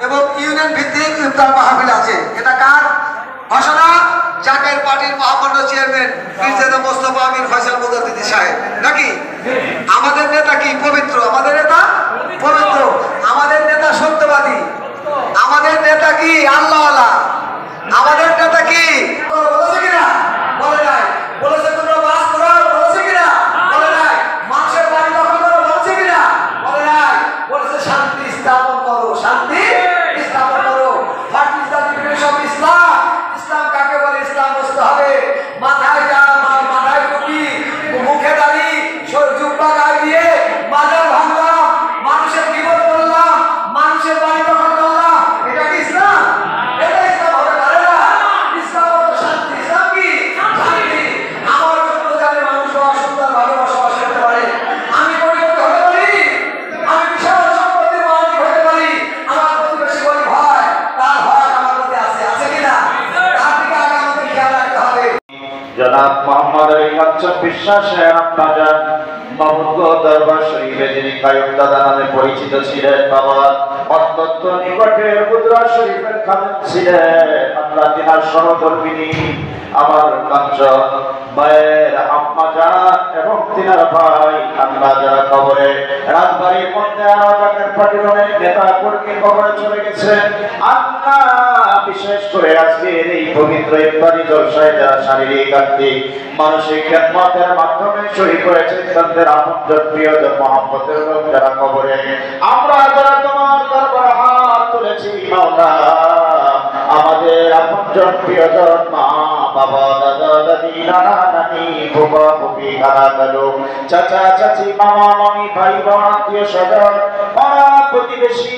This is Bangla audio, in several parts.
এবং ইউনিয়ন ভিত্তিক ইফতার মাহফিল আছে। এটা কার ঘোষণা? জাকের পার্টির মহামান্য চেয়ারম্যান মির্জাদা মোস্তফা আমির ফয়সাল মুজাদ্দিদি সাহেব নাকি? আমাদের নেতা কি পবিত্র? আমাদের নেতা পবিত্র, আমাদের নেতা সত্যবাদী, আমাদের নেতা কি আল্লাহওয়ালা, আমাদের নেতা কি বলেছে কিনা? বলে নাই। বলেছে তোমরা বাস করো, বলেছে কিনা? বলে নাই। মানুষের বাড়ি দখল করো, বলেছে কিনা? বলে নাই। বলেছে শান্তি স্থাপন করো, শান্তি স্থাপন করো। What is the definition of Islam? ইসলাম কাকে বলে? ইসলাম বুঝতে হবে। মাথায় মাথায় টুপি, মুখে দাড়ি, জুব্বা গায়ে দিয়ে বাজার ভাঙলাম, মানুষের বিপদ করলাম, মানুষের বাড়ি দখল করলাম, এটা কি ইসলাম? এটা ইসলাম হতে পারে না। ইসলাম হলো শান্তি। ইসলাম কি? শান্তি। আমার জন্য জানে মানুষ সুন্দরভাবে বসবাস করতে পারে। আমি কোটিপতি হতে পারি, আমি বিশাল সম্পত্তির মালিক হতে পারি, আমার প্রতিবেশী গরিব হয়, তার হক আমার প্রতি আছে, আছে কিনা? তার দিকে আগে আমাদের খেয়াল রাখতে হবে। জনাব মোহাম্মদ আলী কাঞ্চন বিশ্বাসের আব্বাজান মাহমুদ দরবার শরীফে যিনি কায়ুম দাদা নামে পরিচিত ছিলেন, বাবা অত্যন্ত নিকটের মুদ্রা শরীফের খাদেম ছিলেন। আল্লাহ তিনার সহধর্মিনী আমার কাঞ্চন ভাইয়ের আম্মা জান এবং তিনার ভাই আল্লাহ যারা কবরে রাজবাড়ির মধ্যে জাকের পার্টির অনেক নেতা কর্মী কবরে চলে গেছেন। আল্লাহ বিশেষ করে আজকের এই পবিত্র ইফতারি জলসায় যারা শারীরিক আর্থিক মানসিক খেদমতের মাধ্যমে শহীদ হয়েছেন, তাদের আপনজন প্রিয়জন মহব্বতের লোক যারা কবরে, আমরা যারা তোমার দরবারে হাত তুলেছি মাওলা, আমাদের আপনজন প্রিয়জন মা বাবা দাদা দাদি নানা নানি ফুফা ফুফি খালা খালু চাচা চাচি মামা মামি ভাই বোন আত্মীয় স্বজন পাড়া প্রতিবেশী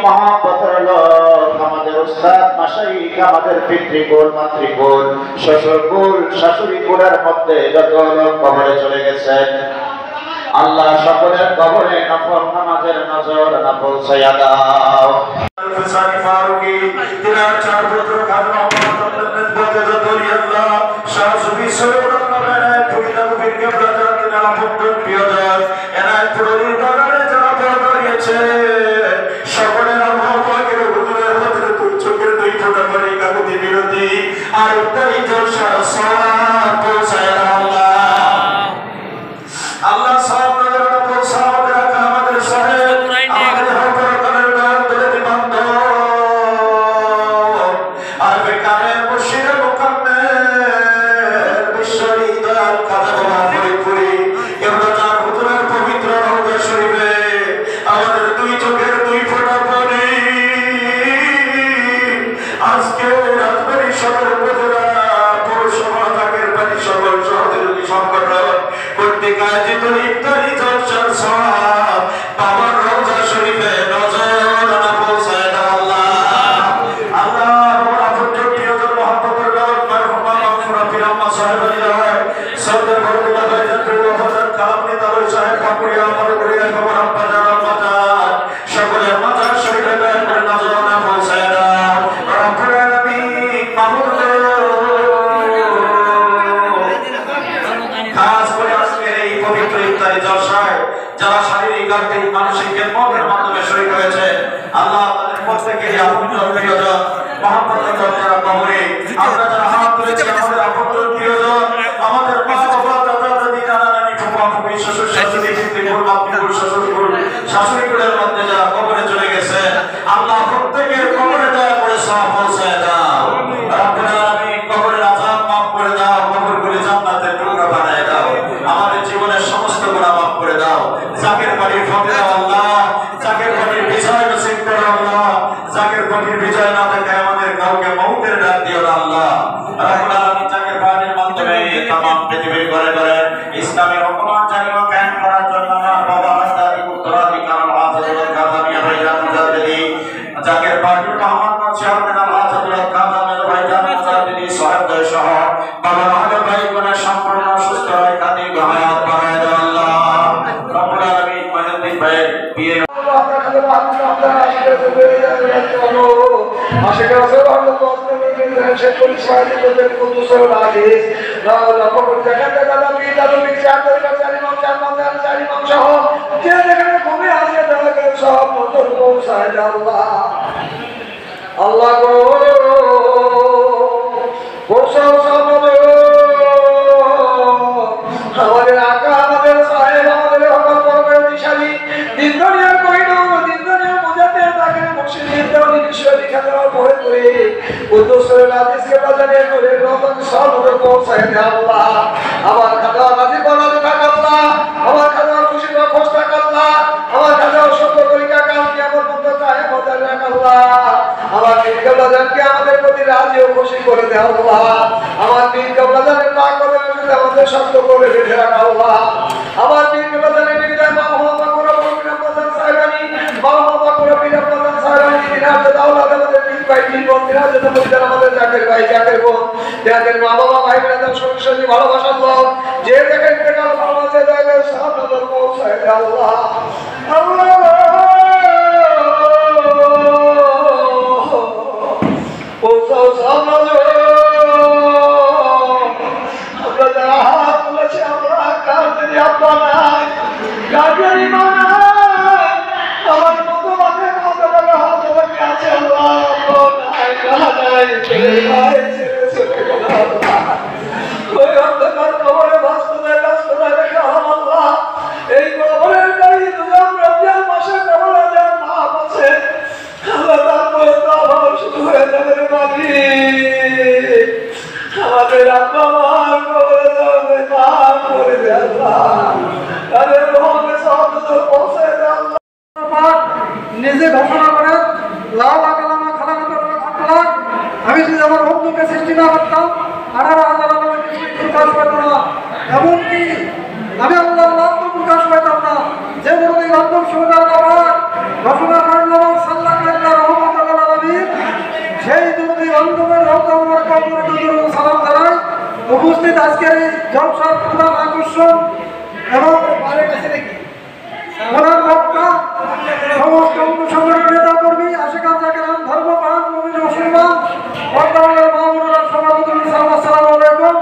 মহাপতের লোক, আমাদের উস্তাদ মাশাইখ, আমাদের পিতৃকুল মাতৃকুল শ্বশুরকুল শাশুড়ি কুলের মধ্যে যত লোক কবরে চলে গেছেন, আল্লাহ সকলের কবরে নফল নামাজের নজর না পৌঁছাইয়া দাও। ফারুকি তিনার চার পুত্র খাজনা বলতে যতই আল্লাহ শাহসুবি সরকার ফুইলা বিরকে ব্রাদার তিনার পুত্র প্রিয়জন এনায় পুরোই দরবারে যারা দাঁড়িয়েছে সকলের মহব্বতের হুজুরের মধ্যে তুই চোখের দুই ফোঁটা করে কাকুতি বিরতি আর উত্তরই জলসা সওয়াব পৌঁছায় আল্লাহ। আল্লাহ সওয়াব নজর পৌঁছাও রাখা আমাদের সাহেব আমাদের হকরকারের নাম ধরে দিবান্ত আর বেকারের মুর্শিদ মুকাম্মেল বিশ্বরী দয়াল কাজা বাবা ফরিদপুরি কেবলাজান হুজুরের পবিত্র রওজা শরীফে আমাদের দুই চোখের দুই ফোঁটা পানি আজকে রাজবাড়ী সদর উপজেলা পৌরসভা জাকের পানি সকল সহযোগী সংগঠন কর্তৃক আয়োজিত ইফতারি জলসার সওয়াব বাবার রওজা শরীফে নজর না পৌঁছায় দাও আল্লাহ। আল্লাহ আমার আপনজন প্রিয়জন মহব্বতের লোক মারহুমা মাগফুরা ফিরাম্মা সাহেবের হয় সরদার বরদুল্লাহ ভাই জানপুর ওয়াফাদার কালামনি তালুই সাহেব পাকুড়িয়া আমার করিয়া খবর আব্বা জানার মাজার সকলের মাজার শরীফে দয়া করে নজর না পৌঁছায় দাও রব্বুল আলামিন মাহমুদ খাস করে আজকে এই পবিত্র ইফতারি জলসায় যারা শারীরিক আর্থিক মানসিক খেদমতের মাধ্যমে শরীক হয়েছে, আল্লাহ তাদের প্রত্যেককে আপনজন প্রিয়জন মহব্বতের যারা কবরে আমরা যারা হাত তুলেছি আমাদের আপনজন প্রিয়জন আমাদের মা বাবা দাদা দাদি নানা নানি ফুফা ফুফি শ্বশুর শাশুড়ি পিতৃকুল মাতৃকুল শ্বশুরকুল শাশুড়িকুলের মধ্যে যারা কবরে চলে গেছে, আল্লাহ প্রত্যেকের কবরে দয়া করে সওয়াব পৌঁছায় দাও। রব্বুল আলামিন কবরের আযাব মাফ করে দাও, কবরগুলি জান্নাতের টুকরা বানায় দাও, আমাদের জীবনের সমস্ত গুনাহ মাফ করে দাও। জাকের বাড়ির ফতে দাও আল্লাহ, জাকের বাড়ির বিজয় নসিব করো আল্লাহ, জাকের বাড়ির বিজয় না দেখায় আমাদের কাউকে মউতের ডাক দিও না আল্লাহ। রব্বুল আলামিন জাকের বাড়ির মাধ্যমে तमाम পৃথিবীর ঘরে ঘরে ইসলামের হুকুমান জারি ও কায়েম করার জন্য আমার বাবা আস্তাদি উত্তরাধিকার হাজরত কাদামিয়া ভাইজান মুজাদ্দিদি জাকের বাড়ির মহামান্য চেয়ারম্যান হাজরত কাদামিয়া ভাইজান মুজাদ্দিদি সাহেবদের সহ বাবা মাহমুদ ভাই কোনের সম্পূর্ণ সুস্থ হয় কাদি হায়াত বাড়ায় দাও আল্লাহ। রব্বুল আলামিন মুজাদ্দিদ ভাইয়ের বিয়ে আশিকা সরকার শেখ পুলিশ বাহিনীর কুতুসের আদেশ লক্ষ্য জায়গাতে দাদা বিদালু বিচারের কাছে ইমাম চার ইমাম সহ যে যেখানে ঘুমিয়ে আছে তাদেরকে সব নজর পৌঁছায় আল্লাহ। করে উদ্দেশ্যের আজিজকে বাজারে করে রতন সর্ব পৌঁছায় দে আল্লাহ। আমার খাজা রাজি বানাতে থাক আল্লাহ, আমার খাজা খুশি বা খোঁজ থাক আল্লাহ, আমার খাজা সত্য তরিকা কালকে আমার মতো চায় মজা রাখ আল্লাহ। আমার পীর কেবলাদেরকে আমাদের প্রতি রাজি ও খুশি করে দে আল্লাহ। আমার পীর কেবলাদের না করে আমাদের শক্ত করে রেখে রাখ আল্লাহ। আমার পীর কেবলাদের নির্দেশ মা মোহাম্মদ করে পীর প্রধান সাহেবানি, মা মোহাম্মদ করে পীর প্রধান সাহেবানি দিনাতে দাওলাত আমাদের পীর ভাই পীর বোন দিনাতে মুরিদান আমাদের জাকের ভাই জাকের বোন যাদের মা বাবা ভাই বোনেদের সঙ্গে ভালোবাসার লোক যে দেখেন ইন্তেকাল ভালোবাসে যায় সব নজর পৌঁছায় দে আল্লাহ। আল্লাহ পৌঁছাও সব নজর। আমরা যারা হাত তুলেছি আমরা কার যদি আব্বা নাই কার যদি মা নাই আমার মতো আমাদের মতো হাত ধরে আছে আল্লাহ নাই কাহা নাই ছেলে ভাই ছেলে ছেলে ওই অন্ধকার কবরে বাস্তবায় বাস্তবায় রেখে আল্লাহ এই কবরের গাড়ি দুজন রমজান মাসে কবরে যার নাম আছে আল্লাহ তারপরে তো আবার শুরু হয়ে যাবে রে বাড়ি আমাদের আব্বা মার কবরে যাবে মার করে দে আল্লাহ তাদের রহমে সব পৌঁছে দে আল্লাহ। নিজে ঘোষণা করেন আমি যদি আমার বন্ধুকে সৃষ্টি না করতাম 18,000 প্রকাশ পেত না, এমনকি আমি আল্লাহ নাম প্রকাশ পেতাম না। যে মুরব্বী বান্ধব সুবিধার নামাজ ঘোষণা করেন সাল্লাহ রহমত আলামিন সেই মুরব্বী বান্ধবের সালাম জানাই। উপস্থিত আজকের এই জলসার প্রধান আকর্ষণ এবং প্রধান বক্তা সমস্ত সংগঠনের নেতা কর্মী আশিকান জাকিরান ধর্মপ্রাণ মুমিন মুসলমান বর্তমানের মামুনুরা সভাপতি আসসালামু আলাইকুম।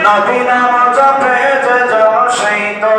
নবী নাম জপে যে জন সেই তো